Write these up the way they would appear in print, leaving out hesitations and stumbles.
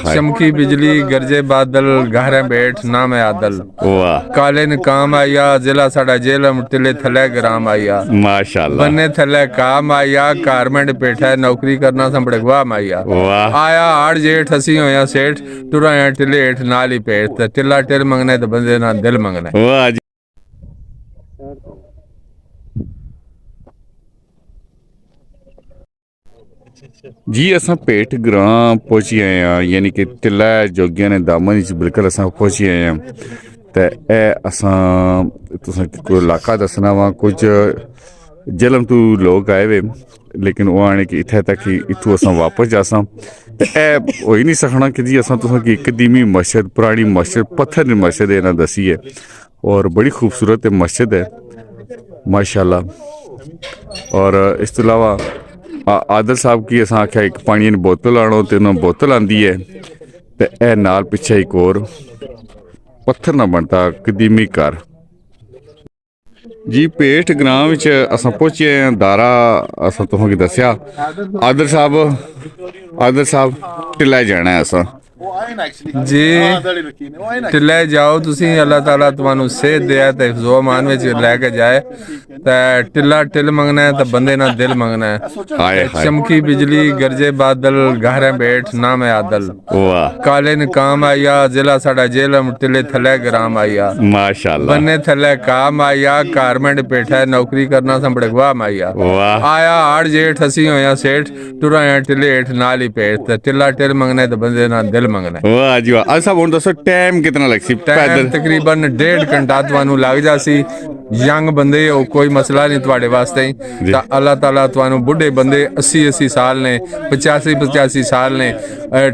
चमकी बिजली गरजे बादल गहरे बैठ नाम है आदल। वाह काले ने काम आया जिला साडा जेलम टिले थले ग्राम आया। माशाल्लाह बन्ने थले काम आया कारमेंट पेठा नौकरी करना संभड़े वाह माया। वाह आया आड़ जेठ हसी होया सेठ टुरा टिले हेठ नाल ही पेट टिला टिल मंगने तो बंदे ना दिल मंगने। वाह जी। जी असां पेट ग्रां पहुंची आए हैं यानी कि टिल्ला जोगियां ने दामन च बिल्कुल असां पहुंची आए हैं ते असां तुसें कोई इलाका दसना वा कुछ जलम तू लोग आए वे लेकिन वो आने कि इत्थे तक इत्थू असां वापस जासां ते होई नहीं सकना कि जी असां तुसें कि कदीमी मस्जिद पुरानी मस्जिद पत्थर दी मस्जिद इन्हां दसी है और बड़ी खूबसूरत मस्जिद है माशाल्लाह। और इस तो अलावा आदल साहब की असां आख्या एक पानी दी बोतल आनो ते उन्होंने बोतल आंदी है ते ए नाल पिछे एक और पत्थर ना बनता कदीमी घर। जी पेठ ग्रां विच असां पहुंचे हैं दारा असां तुसें दस्या आदल साहब टिल्ला जाना है असां जी टिल्ले जाओ तुसी अल्लाह ताला तुहानू सेहत दिया ते हिफ्ज़ो अमान विच लेके जाए ते टिल्ला टिल मंगना है ते बंदे ना दिल मंगना है। हाय हाय चमकी बिजली गरजे बादल गहरे बैठ नाम है आदल। वाह काले ने काम आया जिला साडा जेलम टिले थले ग्राम आया। माशाल्लाह बन्ने थले काम आया कारमेंट पेठा नौकरी करना संभड़े वाह माया। वाह आया आड़ जेठ हसी होया सेठ टुरा टिले हेठ नाल ही पेट टिल्ला टिल मंगने तो बंदे ना दिल मंगना। वाह जी वाह। अच्छा हुण दसो टाइम कितना लग सी पैदल? तकरीबन 1.5 घंटा तुहानू लग जासी। यंग बंदे हो कोई मसला नहीं तुहाडे वास्ते ता अल्लाह ताला तुहानू बुढ़े बंदे 80 साल ने 85 साल ने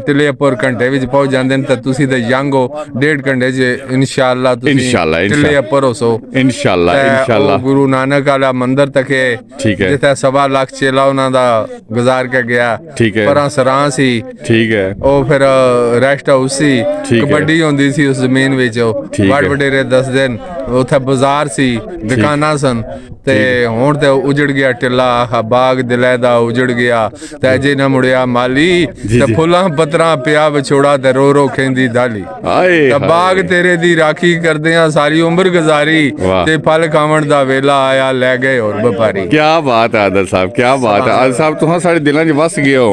टिले पर घंटे विच पहुंच जांदे ने तुसी ते यंग हो 1.5 घंटे च इंशाअल्लाह टिले पर होसो इंशाअल्लाह। गुरु नानक वाला मंदिर तक है ठीक है जिथे 1.25 लाख चेला उन्हां दा गुजार के गया ठीक है परां सरां सी ठीक है ओ फिर रेस्ट हाउस सी कबड्डी होंदी सी उस जमीन विच बड़ वडेरे दसदे उत्थे बाजार सी दुकानां सन ते हुण ते उजड़ गया टिल्ला बाग दिलै दा उजड़ गया ते अजे न मुड़िया माली ते फुल्लां पत्तरां पिया विछोड़ा ते रो रो खेंदी दाली ते बाग तेरे दी राखी करदियां सारी उम्र गुजारी ते फल खावण दा वेला आया ले गए और व्यापारी। क्या बात है आदल साहब क्या बात है आदल साहब तुहां साडे दिलां च वस गए हो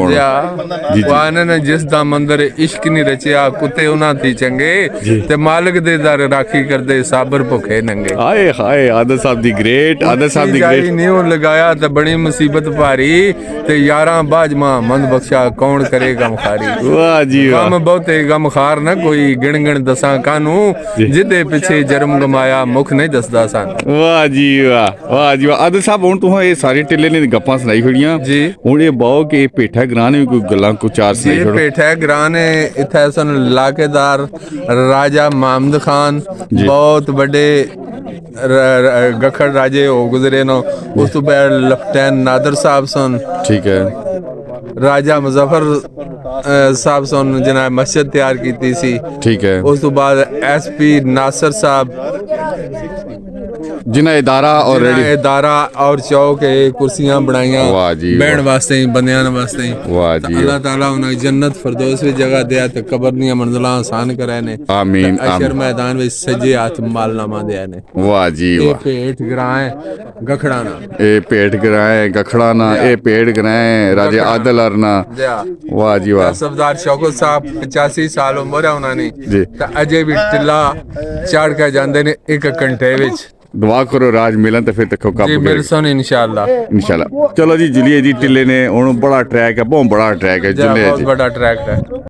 जी वाने जिस दा मंदिर इश्क नहीं रचिया कुत्ते उन्हां दी चंगे ते मालिक दे दर राखी करदे साबर भुखे नंगे। हाय हाय आदल साहब दी ग्रेट आदल साहब दी ग्रेट न्यू लगाया ते बड़ी मुसीबत भारी ते 11 बाजमा मंद बख्शा कौन करे गम खारी। वाह जी वाह। गम बहुते गम खार ना कोई गिण गिण दसा कानू जिदे पिछे जन्म गमाया मुख नहीं दसदा सन। वाह जी वाह आदल साहब हुण तुहां ये सारी टिल्ले ने गप्पां सुनाई खड़ियां जी हुण ये बहु के पेठा ग्रां ने कोई गल्लां को चार सुनाई छोड़ो। पेठा ग्रां ने इत्थे सन लाकेदार राजा महमद खान बहुत बड़े गखड़ राजे हो गुजरे नो उस तो बाद लेफ्टिनेंट नादर साहब सन ठीक है राजा मुजफ्फर साहब सन जिन्हें मस्जिद तैयार की सी ठीक है उस तो बाद SP नासिर साहब जिन्हें इदारा और चौक कुर्सियां बनाइया बैठने वास्ते बंदियां वास्ते। अल्लाह ताला उन्हें जन्नत फिरदौस में जगह दिया ते कब्र दी मंजिलां आसान करे ने आमीन अशर मैदान में सजे हाथ मालनामा दिया ने। वाह जी वाह। पेट ग्रां गखड़ाना ए पेट ग्रां गखड़ाना ए पेट ग्रां राजे आदल अरना। वाह जी वाह। सरदार शौकत साहब 85 साल उम्र है उन्होंने ते अजे भी टिल्ला चढ़ के जांदे ने 1 घंटे विच। दुआ करो राज मिलन तो फिर तक जी मिलसन इंशाल्लाह। चलो जी जुलिए जी टिल्ले ने हुण बड़ा ट्रैक है बहुत बड़ा ट्रैक है जुलिए बहुत बड़ा ट्रैक है।